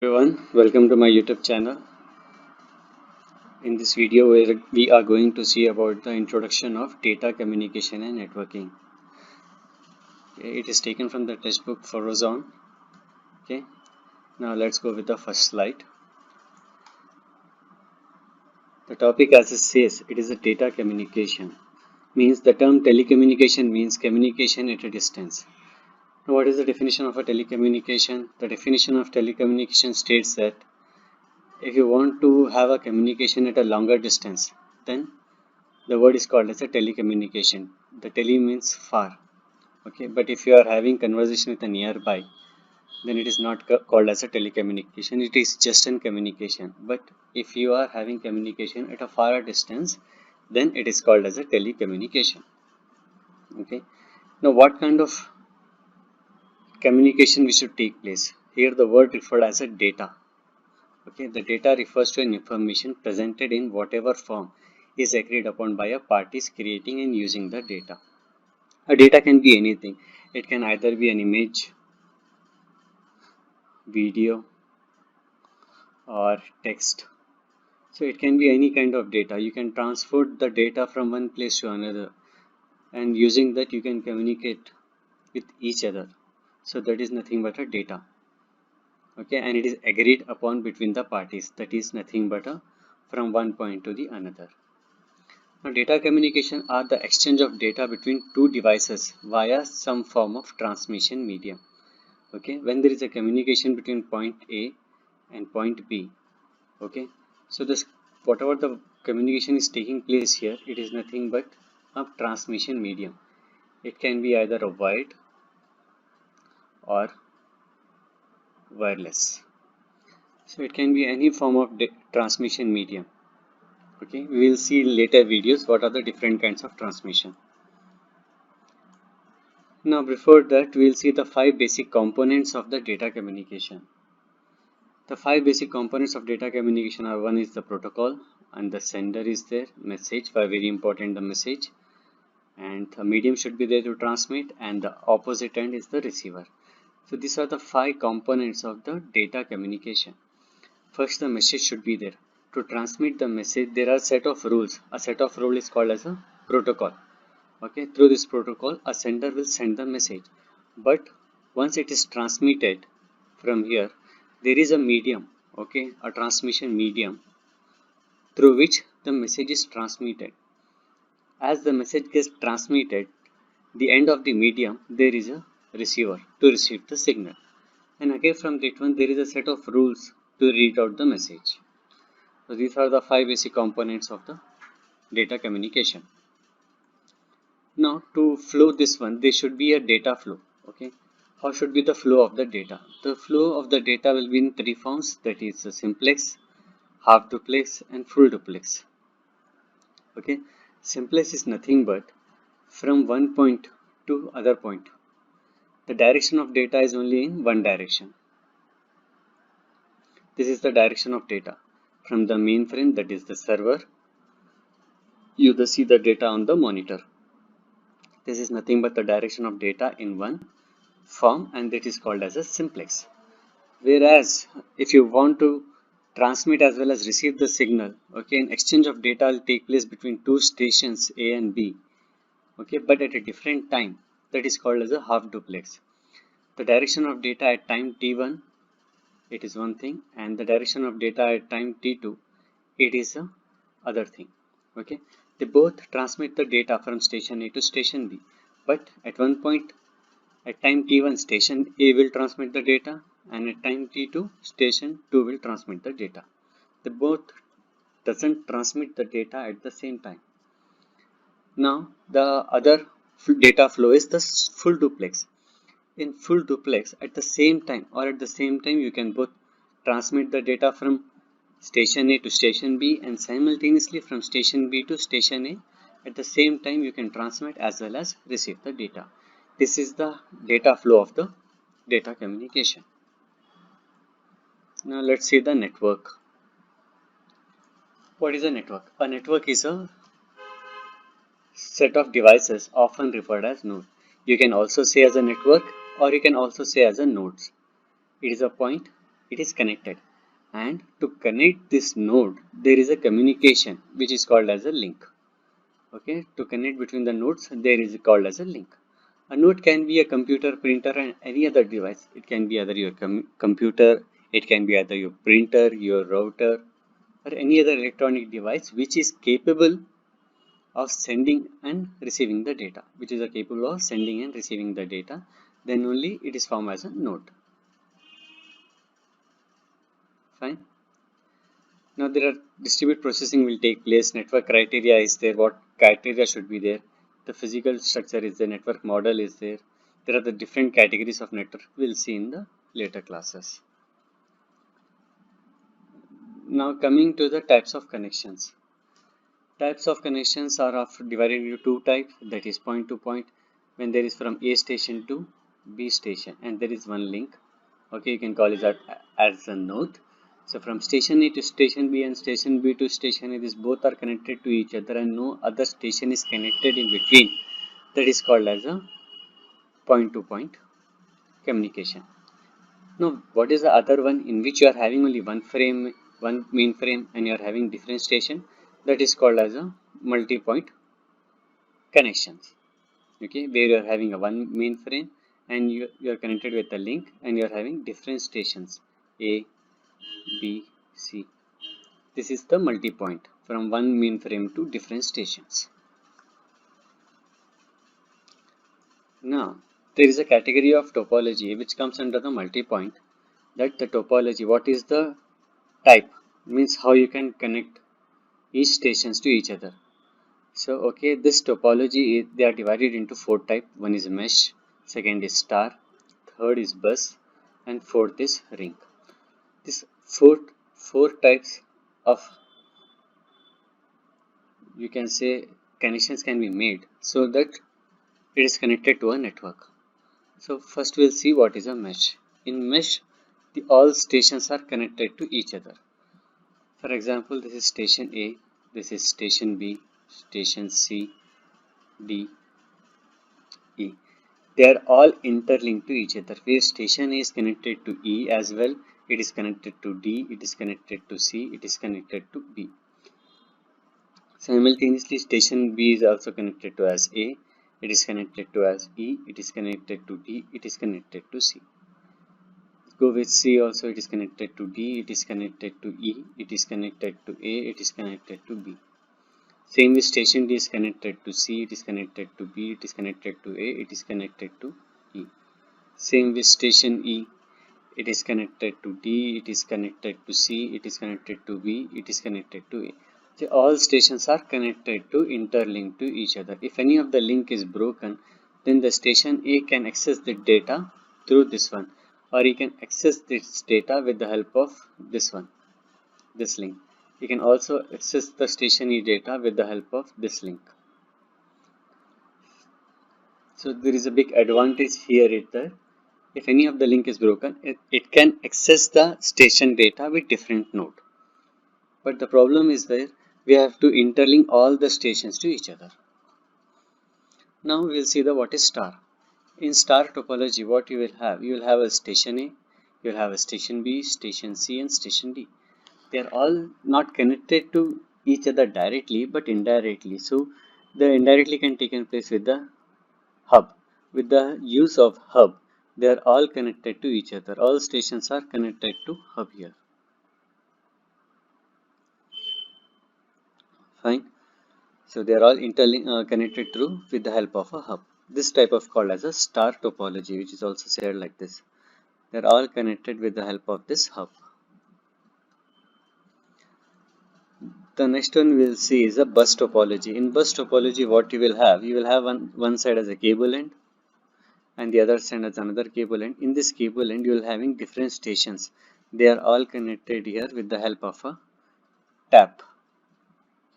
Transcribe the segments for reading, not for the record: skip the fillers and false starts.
Everyone, welcome to my YouTube channel. In this video, we are going to see about the introduction of data communication and networking. Okay, it is taken from the textbook for Ozone. Okay, now let's go with the first slide. The topic, as it says, it is a data communication. Means the term telecommunication means communication at a distance. Now, what is the definition of a telecommunication? The definition of telecommunication states that if you want to have a communication at a longer distance, then the word is called as a telecommunication. The tele means far. Okay, but if you are having conversation with a nearby, then it is not called as a telecommunication. It is just an communication. But if you are having communication at a far distance, then it is called as a telecommunication. Okay. Now, what kind of communication we should take place? Here, the word referred as a data. Okay, the data refers to an information presented in whatever form is agreed upon by a parties creating and using the data. A data can be anything. It can either be an image, video, or text. So it can be any kind of data. You can transfer the data from one place to another, and using that you can communicate with each other. So that is nothing but a data. Okay, and it is agreed upon between the parties. That is nothing but a from one point to the another. Now, data communication are the exchange of data between two devices via some form of transmission medium. Okay, when there is a communication between point A and point B. Okay, so this whatever the communication is taking place here, it is nothing but a transmission medium. It can be either a wired or wireless. So it can be any form of transmission medium. Okay, we will see in later videos what are the different kinds of transmission. Now before that, we will see the 5 basic components of the data communication. The 5 basic components of data communication are: one is the protocol, and the sender is there, message, very important, the message, and the medium should be there to transmit, and the opposite end is the receiver. So these are the 5 components of the data communication. First, the message should be there. To transmit the message, there are a set of rules. A set of rules is called as a protocol. Okay, through this protocol, a sender will send the message, but once it is transmitted from here, there is a medium, okay, a transmission medium through which the message is transmitted. As the message gets transmitted, the end of the medium, there is a receiver to receive the signal, and again from that one there is a set of rules to read out the message. So these are the 5 basic components of the data communication. Now to flow this one, there should be a data flow. Okay, how should be the flow of the data? The flow of the data will be in 3 forms, that is a simplex, half duplex, and full duplex. Okay, simplex is nothing but from one point to other point. The direction of data is only in one direction. This is the direction of data from the mainframe, that is the server. You see the data on the monitor. This is nothing but the direction of data in one form, and that is called as a simplex. Whereas if you want to transmit as well as receive the signal, okay, an exchange of data will take place between two stations A and B, okay, but at a different time. That is called as a half duplex. The direction of data at time t1, it is one thing, and the direction of data at time t2, it is a other thing. Okay, they both transmit the data from station A to station B, but at one point, at time t1, station A will transmit the data, and at time t2, station 2 will transmit the data. They both doesn't transmit the data at the same time. Now the other data flow is the full duplex. In full duplex, at the same time you can both transmit the data from station A to station B, and simultaneously from station B to station A. At the same time you can transmit as well as receive the data. This is the data flow of the data communication. Now let's see the network. What is a network? A network is a set of devices often referred as node. You can also say as a network, or you can also say as a nodes. It is a point it is connected, and to connect this node there is a communication which is called as a link. Okay, to connect between the nodes there is called as a link. A node can be a computer, printer, and any other device. It can be either your computer, it can be either your printer, your router, or any other electronic device which is capable of sending and receiving the data, then only it is formed as a node. Fine. Now there are distributed processing will take place, network criteria is there, what criteria should be there, the physical structure is there, network model is there. There are the different categories of network we'll see in the later classes. Now coming to the types of connections. Types of connections are divided into two types, that is point to point, when there is from A station to B station and there is one link. Okay, you can call it as a node. So from station A to station B and station B to station A, these both are connected to each other and no other station is connected in between. That is called as a point to point communication. Now, what is the other one in which you are having only one main frame and you are having different station? That is called as a multi-point connections. Okay, where you are having a one main frame and you are connected with a link and you are having different stations A, B, C. This is the multi-point from one main frame to different stations. Now, there is a category of topology which comes under the multi-point. That the topology, what is the type, means how you can connect each stations to each other. So, okay, this topology, they are divided into four types. One is mesh, second is star, third is bus, and fourth is ring. These four types of, you can say, connections can be made so that it is connected to a network. So first we'll see what is a mesh. In mesh, all stations are connected to each other. For example, this is station A, this is station B, station C, D, E. They are all interlinked to each other. Where station A is connected to E as well, it is connected to D, it is connected to C, it is connected to B. Simultaneously, station B is also connected to as A, it is connected to as E, it is connected to D, it is connected to C. Go with C also, it is connected to D, it is connected to E, it is connected to A, it is connected to B. Same with station D is connected to C, it is connected to B, it is connected to A, it is connected to E. Same with station E, it is connected to D, it is connected to C, it is connected to B, it is connected to A. So all stations are connected to interlink to each other. If any of the link is broken, then the station A can access the data through this one, or he can access this data with the help of this one, this link. You can also access the station E data with the help of this link. So there is a big advantage here that if any of the link is broken, it can access the station data with different node. But the problem is that we have to interlink all the stations to each other. Now we will see the what is star. In star topology, what you will have a station A, you will have a station B, station C, and station D. They are all not connected to each other directly but indirectly. So the indirectly can take place with the hub. With the use of hub, they are all connected to each other. All stations are connected to hub here. Fine. So they are all connected through with the help of a hub. This type of called as a star topology, which is also said like this. They are all connected with the help of this hub. The next one we'll see is a bus topology. In bus topology, what you will have one side as a cable end and the other side as another cable end. In this cable end, you will having different stations. They are all connected here with the help of a tap.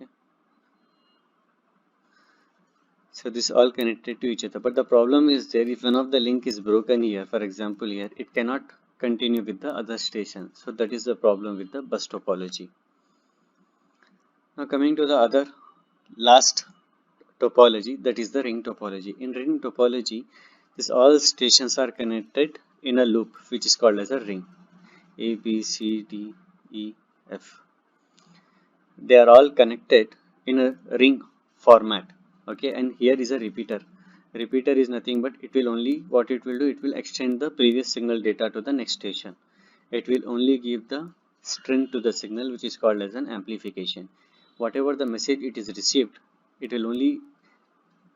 Okay. So this is all connected to each other. But the problem is there, if one of the link is broken here, for example here, it cannot continue with the other station. So that is the problem with the bus topology. Now coming to the other last topology, that is the ring topology. In ring topology, all stations are connected in a loop which is called as a ring. A, B, C, D, E, F. They are all connected in a ring format. Okay, and here is a repeater. Repeater is nothing but it will only, what it will do, it will extend the previous signal data to the next station. It will only give the strength to the signal, which is called as an amplification. Whatever the message it is received, it will only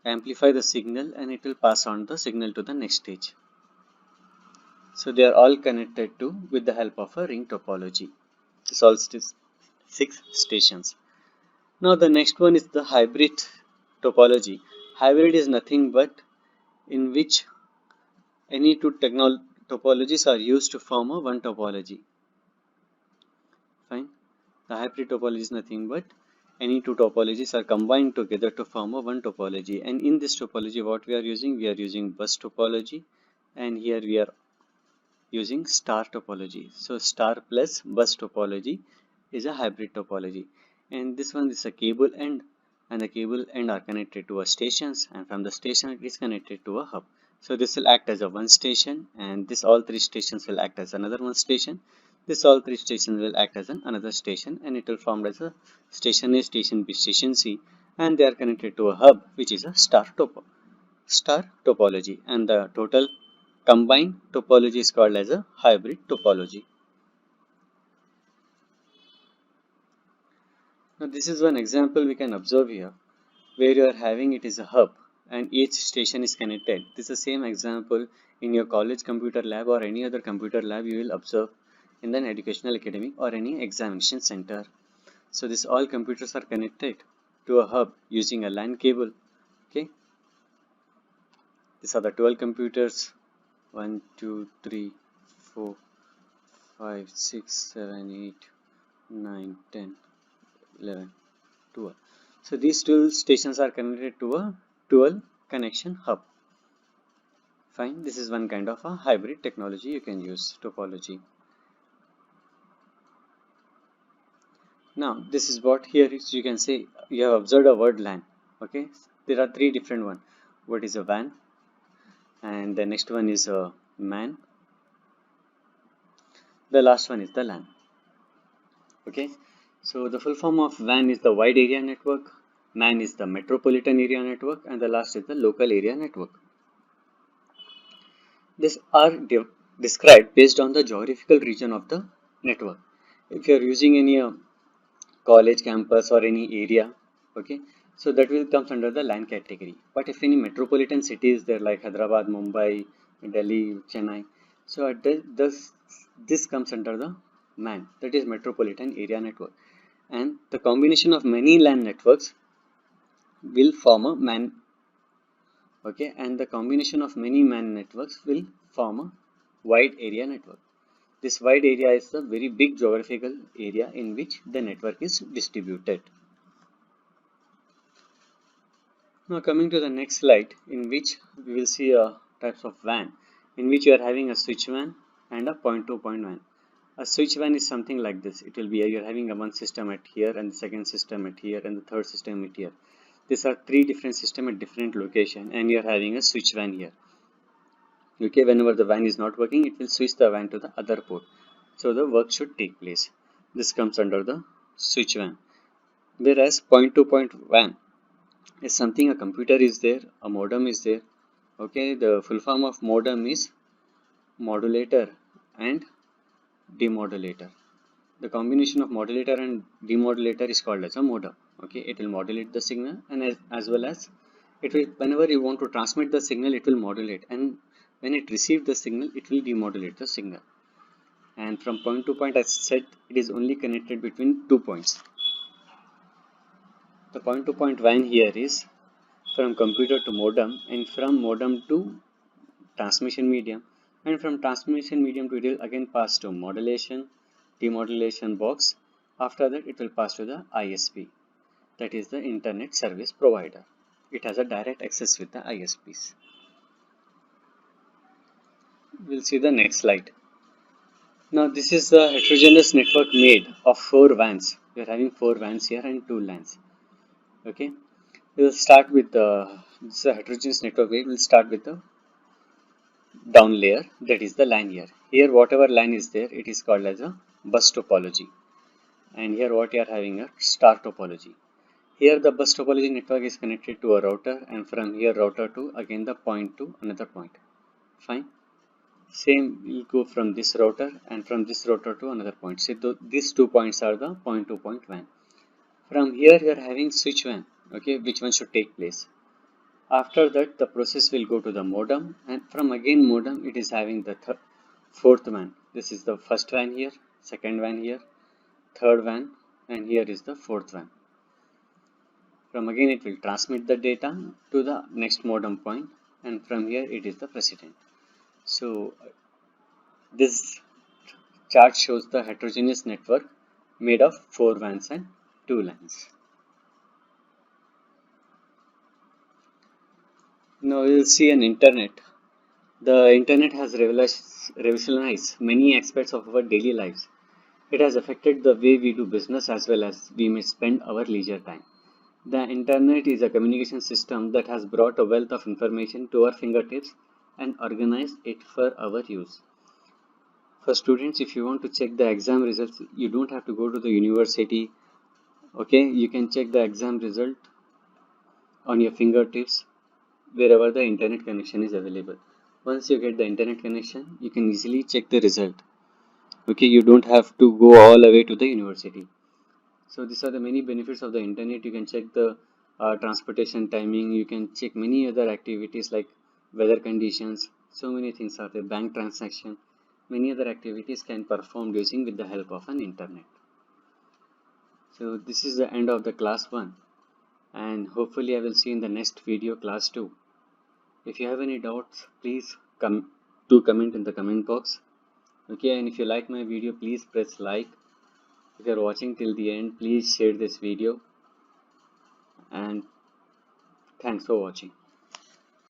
amplify the signal and it will pass on the signal to the next stage. So they are all connected to with the help of a ring topology. This all 6 stations. Now the next one is the hybrid topology. Hybrid is nothing but in which any two topologies are used to form a one topology. Fine. The hybrid topology is nothing but any two topologies are combined together to form a one topology. And in this topology, what we are using bus topology, and here we are using star topology. So star plus bus topology is a hybrid topology. And this one is a cable end, and the cable end are connected to a stations, and from the station it is connected to a hub. So this will act as a one station, and this all three stations will act as another one station. This all three stations will act as another station, and it will form as a station A, station B, station C, and they are connected to a hub, which is a star topology, and the total combined topology is called as a hybrid topology. Now this is one example we can observe here, where you are having it is a hub and each station is connected. This is the same example in your college computer lab or any other computer lab you will observe in an educational academic or any examination center. So this all computers are connected to a hub using a LAN cable. Okay, these are the 12 computers. 1, 2, 3, 4, 5, 6, 7, 8, 9, 10, 11, 12. So these 12 stations are connected to a 12 connection hub. Fine, this is one kind of a hybrid technology you can use, topology. Now this is what here is, you can say you have observed a word LAN. Okay, there are three different ones. What is a WAN, and the next one is a MAN, the last one is the LAN. Okay, so the full form of WAN is the wide area network, MAN is the metropolitan area network, and the last is the local area network. These are described based on the geographical region of the network. If you are using any college campus or any area, okay, so that will comes under the LAN category. But if any metropolitan cities there like Hyderabad, Mumbai, Delhi, Chennai, so this comes under the MAN, that is metropolitan area network, and the combination of many LAN networks will form a MAN. Okay, and the combination of many MAN networks will form a wide area network. This wide area is a very big geographical area in which the network is distributed. Now coming to the next slide, in which we will see types of WAN, in which you are having a switch WAN and a point-to-point WAN. A switch WAN is something like this. It will be you are having a one system at here, and the second system at here, and the third system at here. These are three different systems at different location, and you are having a switch WAN here. Okay, whenever the WAN is not working, it will switch the WAN to the other port. So the work should take place. This comes under the switch WAN. Whereas point-to-point WAN is something a computer is there, a modem is there. Okay, the full form of modem is modulator and demodulator. The combination of modulator and demodulator is called as a modem. Okay, it will modulate the signal, and as well as it will, whenever you want to transmit the signal, it will modulate, and when it receives the signal, it will demodulate the signal. And from point to point, as said, it is only connected between 2 points. The point to point WAN here is from computer to modem, and from modem to transmission medium, and from transmission medium to it will again pass to modulation, demodulation box. After that it will pass to the ISP, that is the internet service provider. It has a direct access with the ISPs. We'll see the next slide. Now this is the heterogeneous network made of 4 WANs. We are having 4 WANs here and 2 LANs. Okay, we'll start with this is a heterogeneous network. We'll start with the down layer, that is the LAN here. Here whatever LAN is there, it is called as a bus topology. And here what you are having a star topology. Here the bus topology network is connected to a router, and from here router to again the point to another point. Fine. Same will go from this router and from this router to another point. So these 2 points are the point to point WAN. From here you are having switch WAN. Okay, which one should take place? After that the process will go to the modem, and from again modem it is having the fourth WAN. This is the first WAN here, second WAN here, third WAN, and here is the fourth WAN. From again it will transmit the data to the next modem point, and from here it is the precedent. So this chart shows the heterogeneous network made of 4 WANs and 2 LANs. Now we will see an internet. The internet has revolutionized many aspects of our daily lives. It has affected the way we do business as well as we may spend our leisure time. The internet is a communication system that has brought a wealth of information to our fingertips and organized it for our use. For students, if you want to check the exam results, you don't have to go to the university. Okay, you can check the exam result on your fingertips wherever the internet connection is available. Once you get the internet connection, you can easily check the result. Okay, you don't have to go all the way to the university. So these are the many benefits of the internet. You can check the transportation timing, you can check many other activities like weather conditions, so many things are there, bank transaction, many other activities can perform using with the help of an internet. So this is the end of the class 1, and hopefully I will see you in the next video, class 2. If you have any doubts, please comment in the comment box. Okay, and if you like my video, please press like. If you are watching till the end, please share this video, and thanks for watching.